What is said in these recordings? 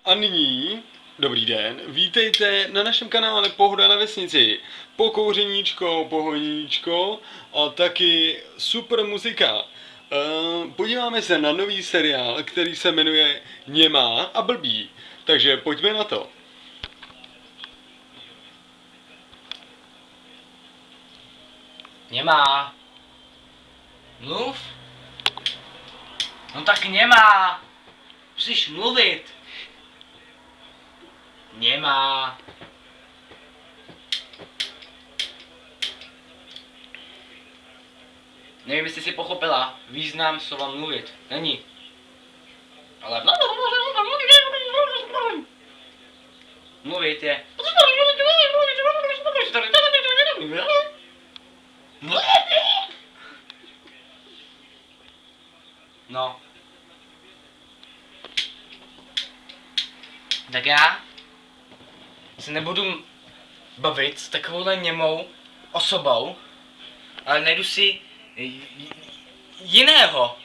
A nyní, dobrý den, vítejte na našem kanále Pohoda na vesnici. Pokouřeníčko, pohoníčko a taky super muzika. Podíváme se na nový seriál, který se jmenuje Němá a blbý. Takže pojďme na to. Nemá. Mluv. No tak nemá. Musíš mluvit. Nemá. Nevím, jestli jsi pochopila význam slova mluvit. Není. Ale mluvit je. No. Tak já se nebudu bavit s takovouhle němou osobou, ale najdu si jiného.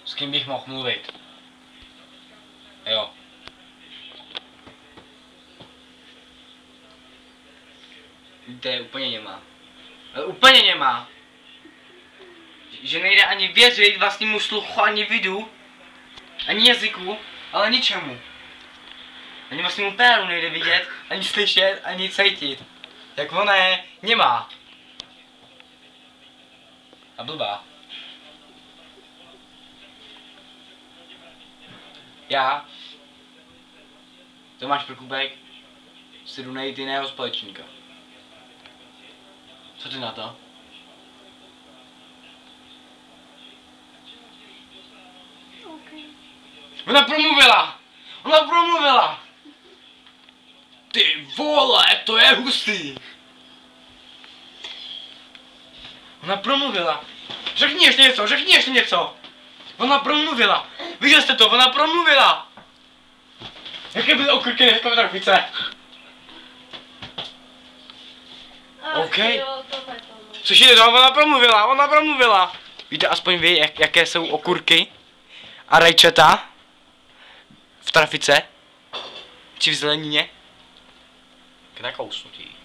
S kým bych mohl mluvit. Jo. To je úplně němá. Ale úplně němá. Že nejde ani věřit vlastnímu sluchu, ani vidu, ani jazyku, ale ničemu. Ani vlastnímu péru nejde vidět, ani slyšet, ani cítit. Jak ona je němá. A blbá. Já, Tomáš Prokubek, si jdu najít jiného společníka. Co ty na to? Ona promluvila! Ona promluvila! Ty vole, to je hustý! Ona promluvila! Řekni ještě něco, řekni ještě něco! Ona promluvila! Viděl jste to, ona promluvila! Jaké byly okurky dneska v trafice? OK. Slyšíte to, ona promluvila! Víte aspoň vy, jaké jsou okurky a rajčata v trafice? Či v zelenině? Tak kousnutí.